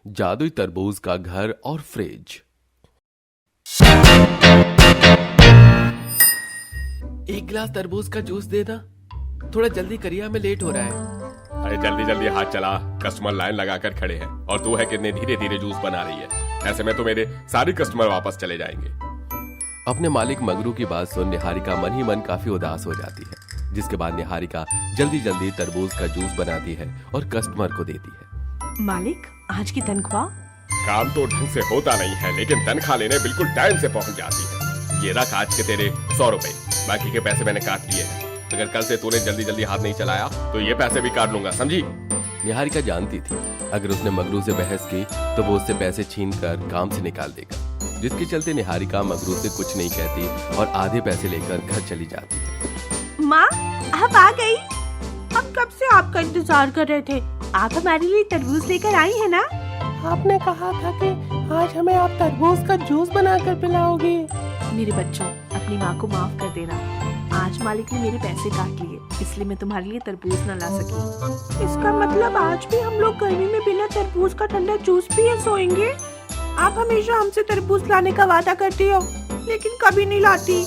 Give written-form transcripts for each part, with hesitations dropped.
जादुई तरबूज का घर और फ्रिज। एक गिलास तरबूज का जूस दे दा, थोड़ा जल्दी करिए, हमें लेट हो रहा है। अरे जल्दी जल्दी हाथ चला, कस्टमर लाइन लगाकर खड़े हैं और तू है कितने धीरे धीरे जूस बना रही है। ऐसे में तो मेरे सारे कस्टमर वापस चले जाएंगे। अपने मालिक मगरू की बात सुन निहारिका मन ही मन काफी उदास हो जाती है, जिसके बाद निहारिका जल्दी जल्दी तरबूज का जूस बनाती है और कस्टमर को देती है। मालिक, आज की तनख्वाह? काम तो ढंग से होता नहीं है, लेकिन तनख्वाह लेने बिल्कुल टाइम से पहुंच जाती है। ये रख आज के तेरे 100 रुपए, बाकी के पैसे मैंने काट लिए हैं। अगर कल से तूने जल्दी जल्दी हाथ नहीं चलाया तो ये पैसे भी काट लूंगा, समझी? निहारिका जानती थी अगर उसने मगरू से बहस की तो वो उससे पैसे छीन कर काम से निकाल देगा, जिसके चलते निहारिका मगरू से कुछ नहीं कहती और आधे पैसे लेकर घर चली जाती है। माँ, आप आ गई? हम कब से आपका इंतजार कर रहे थे। आप हमारे लिए तरबूज लेकर आई है ना? आपने कहा था कि आज हमें आप तरबूज का जूस बनाकर पिलाओगे। मेरे बच्चों, अपनी माँ को माफ कर देना। आज मालिक ने मेरे पैसे काट लिए, इसलिए मैं तुम्हारे लिए तरबूज न ला सकी। इसका मतलब आज भी हम लोग गर्मी में बिना तरबूज का ठंडा जूस पिए सोएंगे? आप हमेशा हमसे तरबूज लाने का वादा करती हो, लेकिन कभी नहीं लाती।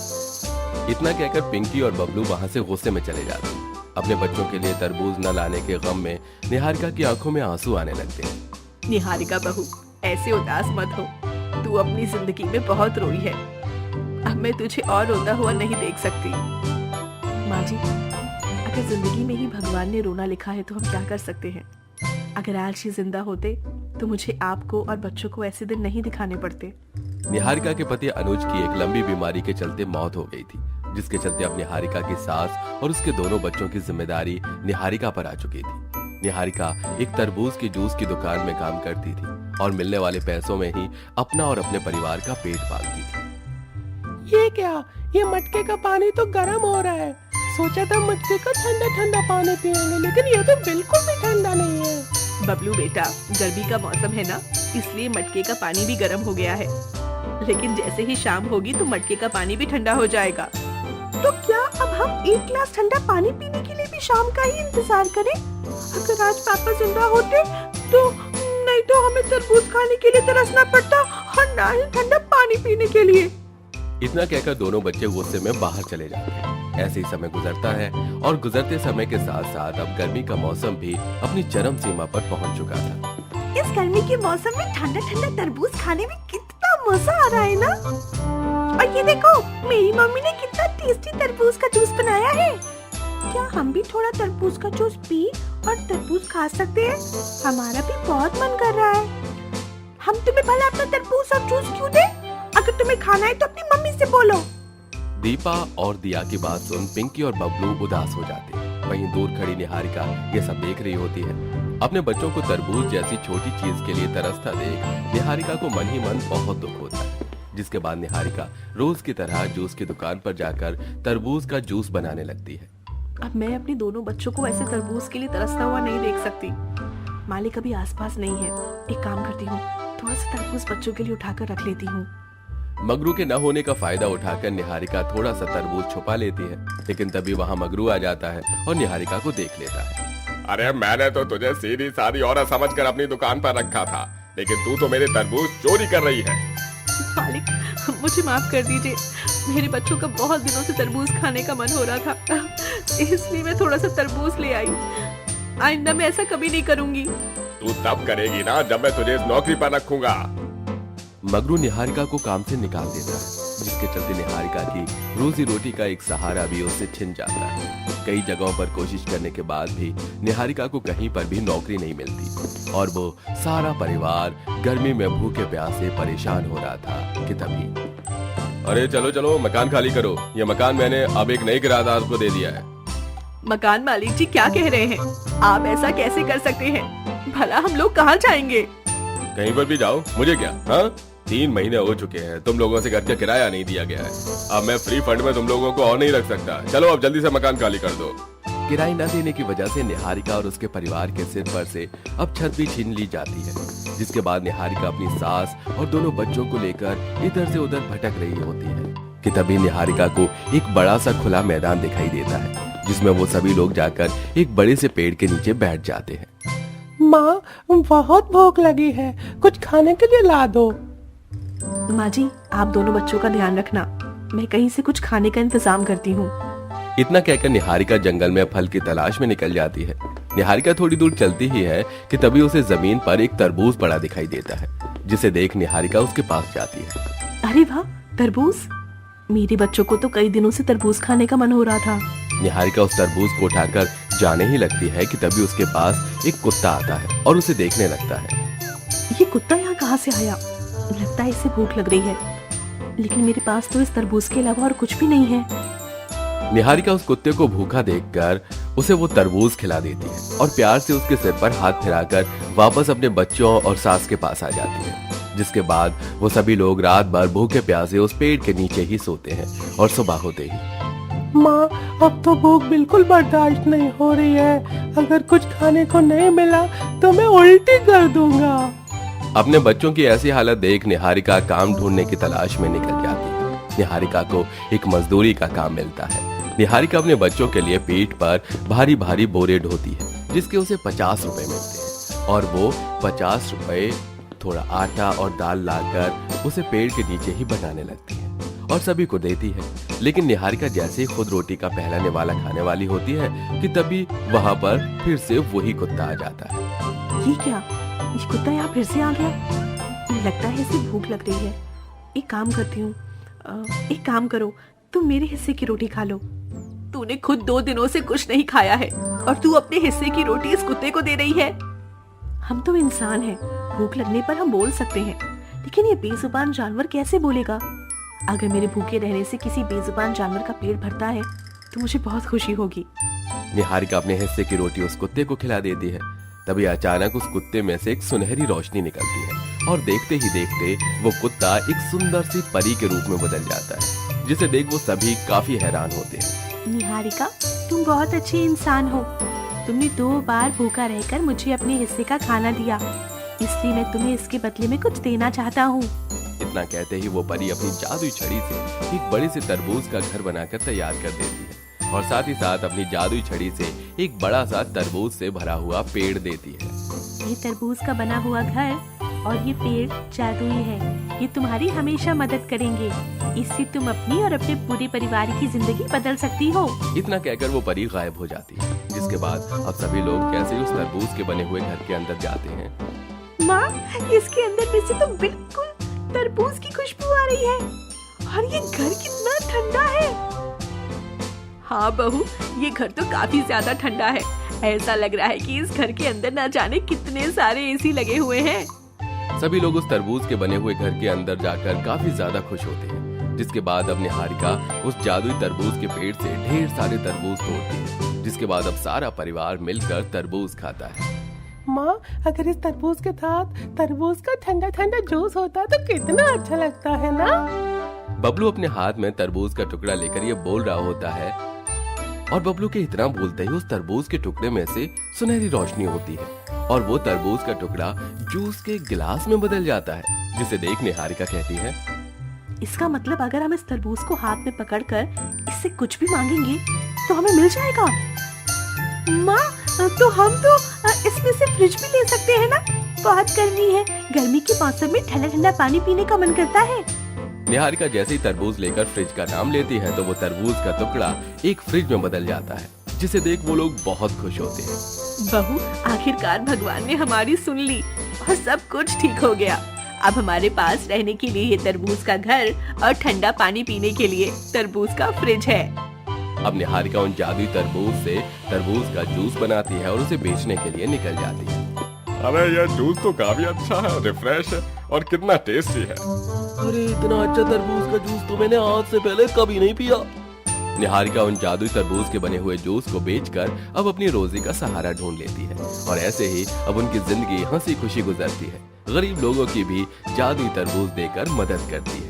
इतना कहकर पिंकी और बबलू वहाँ से गुस्से में चले जाते हैं। अपने बच्चों के लिए तरबूज न लाने के गम में निहारिका की आंखों में आंसू आने लगते हैं। निहारिका बहू, ऐसे उदास मत हो। तू अपनी जिंदगी में बहुत रोई है, अब मैं तुझे और रोता हुआ नहीं देख सकती। माँ जी, अगर जिंदगी में ही भगवान ने रोना लिखा है तो हम क्या कर सकते हैं। अगर आज ही जिंदा होते तो मुझे आपको और बच्चों को ऐसे दिन नहीं दिखाने पड़ते। निहारिका के पति अनुज की एक लंबी बीमारी के चलते मौत हो गई थी, जिसके चलते अब निहारिका की सास और उसके दोनों बच्चों की जिम्मेदारी निहारिका पर आ चुकी थी। निहारिका एक तरबूज की जूस की दुकान में काम करती थी और मिलने वाले पैसों में ही अपना और अपने परिवार का पेट पालती थी। ये क्या, ये मटके का पानी तो गर्म हो रहा है। सोचा था मटके का ठंडा ठंडा पानी पिएंगे, लेकिन ये तो बिल्कुल भी ठंडा नहीं है। बबलू बेटा, गर्मी का मौसम है ना, इसलिए मटके का पानी भी गर्म हो गया है, लेकिन जैसे ही शाम होगी तो मटके का पानी भी ठंडा हो जाएगा। तो क्या अब हम एक गिलास ठंडा पानी पीने के लिए भी शाम का ही इंतजार करें? अगर आज पापा जिंदा होते तो नहीं तो हमें तरबूज खाने के लिए तरसना पड़ता और ना ही ठंडा पानी पीने के लिए। इतना कहकर दोनों बच्चे गुस्से में बाहर चले जाते हैं। ऐसे ही समय गुजरता है और गुजरते समय के साथ साथ अब गर्मी का मौसम भी अपनी चरम सीमा पर पहुंच चुका था। इस गर्मी के मौसम में ठंडा ठंडा तरबूज खाने में कितना मजा आ रहा है ना। और ये देखो, मेरी मम्मी ने कितना टेस्टी तरबूज का जूस बनाया है। क्या हम भी थोड़ा तरबूज का जूस पी और तरबूज खा सकते हैं? हमारा भी बहुत मन कर रहा है। हम तुम्हें भला अपना तरबूज और जूस क्यों दे? अगर तुम्हें खाना है तो अपनी मम्मी से बोलो। दीपा और दिया की बात सुन पिंकी और बबलू उदास हो जाते हैं। वहीं दूर खड़ी निहारिका ये सब देख रही होती है। अपने बच्चों को तरबूज जैसी छोटी चीज के लिए तरसता देख निहारिका को मन ही मन बहुत दुख होता है, जिसके बाद निहारिका रोज की तरह जूस की दुकान पर जाकर तरबूज का जूस बनाने लगती है। अब मैं अपने दोनों बच्चों को ऐसे तरबूज के लिए तरसता हुआ नहीं देख सकती। मालिक अभी आसपास नहीं है। एक काम करती हूँ, थोड़ा सा तरबूज बच्चों के लिए उठाकर रख लेती हूँ। मगरू के न होने का फायदा उठाकर निहारिका थोड़ा सा तरबूज छुपा लेती है, लेकिन तभी वहाँ मगरू आ जाता है और निहारिका को देख लेता है। अरे मैंने तो तुझे सीधी सादी औरत समझकर अपनी दुकान पर रखा था, लेकिन तू तो मेरे तरबूज चोरी कर रही है। मालिक, मुझे माफ कर दीजिए। मेरे बच्चों का बहुत दिनों से तरबूज खाने का मन हो रहा था, इसलिए मैं थोड़ा सा तरबूज ले आई। आइंदा मैं ऐसा कभी नहीं करूंगी। तू तब करेगी ना जब मैं तुझे इस नौकरी पर रखूंगा। मगरू निहारिका को काम से निकाल देता है, जिसके चलते निहारिका की रोजी रोटी का एक सहारा भी उससे छिन जाता है। कई जगहों पर कोशिश करने के बाद भी निहारिका को कहीं पर भी नौकरी नहीं मिलती और वो सारा परिवार गर्मी में भूखे प्यासे परेशान हो रहा था कि तभी अरे चलो चलो मकान खाली करो, ये मकान मैंने अब एक नई किराएदार को दे दिया है। मकान मालिक जी क्या कह रहे हैं? आप ऐसा कैसे कर सकते हैं? भला हम लोग कहाँ जाएंगे? कहीं पर भी जाओ, मुझे क्या। हाँ, 3 महीने हो चुके हैं, तुम लोगों से घर का किराया नहीं दिया गया है। अब मैं फ्री फंड में तुम लोगों को और नहीं रख सकता। चलो अब जल्दी से मकान खाली कर दो। किराया न देने की वजह से निहारिका और उसके परिवार के सिर पर से अब छत भी छीन ली जाती है, जिसके बाद निहारिका अपनी सास और दोनों बच्चों को लेकर इधर से उधर भटक रही होती है कि तभी निहारिका को एक बड़ा सा खुला मैदान दिखाई देता है, जिसमें वो सभी लोग जाकर एक बड़े से पेड़ के नीचे बैठ जाते हैं। माँ बहुत भूख लगी है, कुछ खाने के लिए ला दो। माँ जी, आप दोनों बच्चों का ध्यान रखना, मैं कहीं से कुछ खाने का इंतजाम करती हूँ। इतना कहकर निहारिका जंगल में फल की तलाश में निकल जाती है। निहारिका थोड़ी दूर चलती ही है कि तभी उसे जमीन पर एक तरबूज पड़ा दिखाई देता है, जिसे देख निहारिका उसके पास जाती है। अरे वाह, तरबूज! मेरे बच्चों को तो कई दिनों से तरबूज खाने का मन हो रहा था। निहारिका उस तरबूज को उठाकर जाने ही लगती है कि तभी उसके पास एक कुत्ता आता है और उसे देखने लगता है। ये कुत्ता यहाँ कहाँ से आया? लगता है इसे भूख लग रही है, लेकिन मेरे पास तो इस तरबूज के अलावा और कुछ भी नहीं है। निहारिका उस कुत्ते को भूखा देखकर उसे वो तरबूज खिला देती है और प्यार से उसके सिर पर हाथ फिराकर वापस अपने बच्चों और सास के पास आ जाती है। जिसके बाद वो सभी लोग रात भर भूखे प्यासे उस पेड़ के नीचे ही सोते हैं और सुबह होते ही माँ अब तो भूख बिल्कुल बर्दाश्त नहीं हो रही है, अगर कुछ खाने को नहीं मिला तो मैं उल्टी कर दूंगा। अपने बच्चों की ऐसी हालत देख निहारिका काम ढूंढने की तलाश में निकल जाती है। निहारिका को एक मजदूरी का काम मिलता है। निहारिका अपने बच्चों के लिए पीठ पर भारी भारी बोरे ढोती है, जिसके उसे 50 रुपए मिलते हैं और वो 50 रुपए थोड़ा आटा और दाल लाकर उसे पेड़ के नीचे ही बनाने लगती है और सभी को देती है। लेकिन निहारिका जैसे ही खुद रोटी का पहला निवाला खाने वाली होती है कि तभी वहां पर फिर से वही कुत्ता आ जाता है। ये क्या? ये कुत्ता यहाँ फिर से आ गया। लगता है इसे भूख लग रही है। एक काम करती हूँ, एक काम करो, तुम मेरे हिस्से की रोटी खा लो। तूने खुद 2 दिनों से कुछ नहीं खाया है और तू अपने हिस्से की रोटी इस कुत्ते को दे रही है। हम तो इंसान हैं, भूख लगने पर हम बोल सकते हैं, लेकिन ये बेजुबान जानवर कैसे बोलेगा? अगर मेरे भूखे रहने से किसी बेजुबान जानवर का पेट भरता है तो मुझे बहुत खुशी होगी। निहारिका अपने हिस्से की रोटी उस कुत्ते को खिला देती है। तभी अचानक उस कुत्ते में से एक सुनहरी रोशनी निकलती है और देखते ही देखते वो कुत्ता एक सुंदर सी परी के रूप में बदल जाता है, जिसे देख वो सभी काफी हैरान होते हैं। निहारिका, तुम बहुत अच्छे इंसान हो। तुमने 2 बार भूखा रहकर मुझे अपने हिस्से का खाना दिया, इसलिए मैं तुम्हें इसके बदले में कुछ देना चाहता हूँ। इतना कहते ही वो परी अपनी जादुई छड़ी से एक बड़े से तरबूज का घर बनाकर तैयार कर देती है और साथ ही साथ अपनी जादुई छड़ी से एक बड़ा सा तरबूज से भरा हुआ पेड़ देती है। ये तरबूज का बना हुआ घर और ये पेड़ जादुई है, ये तुम्हारी हमेशा मदद करेंगे। इससे तुम अपनी और अपने पूरे परिवार की जिंदगी बदल सकती हो। इतना कहकर वो परी गायब हो जाती है, जिसके बाद अब सभी लोग कैसे उस तरबूज के बने हुए घर के अंदर जाते हैं। माँ, इसके अंदर में से तो बिल्कुल तरबूज की खुशबू आ रही है और ये घर कितना ठंडा है। हाँ बहू, ये घर तो काफी ज्यादा ठंडा है। ऐसा लग रहा है कि इस घर के अंदर ना जाने कितने सारे एसी लगे हुए हैं। सभी लोग उस तरबूज के बने हुए घर के अंदर जाकर काफी ज्यादा खुश होते हैं। जिसके बाद अब निहारिका उस जादुई तरबूज के पेड़ से ढेर सारे तरबूज तोड़ती है, जिसके बाद अब सारा परिवार मिलकर तरबूज खाता है। माँ अगर इस तरबूज के साथ तरबूज का ठंडा ठंडा जूस होता तो कितना अच्छा लगता है ना। बबलू अपने हाथ में तरबूज का टुकड़ा लेकर ये बोल रहा होता है और बबलू के इतना बोलते ही उस तरबूज के टुकड़े में से सुनहरी रोशनी होती है और वो तरबूज का टुकड़ा जूस के गिलास में बदल जाता है, जिसे देख निहारिका कहती है, इसका मतलब अगर हम इस तरबूज को हाथ में पकड़कर इससे कुछ भी मांगेंगे तो हमें मिल जाएगा। माँ, तो हम तो इसमें से फ्रिज भी ले सकते हैं ना? बहुत गर्मी है, गर्मी के मौसम में ठंडा ठंडा पानी पीने का मन करता है। निहारिका जैसे ही तरबूज लेकर फ्रिज का नाम लेती है तो वो तरबूज का टुकड़ा एक फ्रिज में बदल जाता है, जिसे देख वो लोग बहुत खुश होते हैं। बहू, आखिरकार भगवान ने हमारी सुन ली और सब कुछ ठीक हो गया। अब हमारे पास रहने के लिए ये तरबूज का घर और ठंडा पानी पीने के लिए तरबूज का फ्रिज है। अब निहारिका उन जादुई तरबूज से तरबूज का जूस बनाती है और उसे बेचने के लिए निकल जाती है। अरे ये जूस तो काफी अच्छा है, रिफ्रेश है और कितना टेस्टी है। अरे इतना अच्छा तरबूज का जूस तो मैंने आज से पहले कभी नहीं पिया। निहारिका उन जादुई तरबूज के बने हुए जूस को बेचकर अब अपनी रोजी का सहारा ढूंढ लेती है और ऐसे ही अब उनकी जिंदगी हंसी खुशी गुजरती है। गरीब लोगों की भी जादुई तरबूज देकर मदद करती है।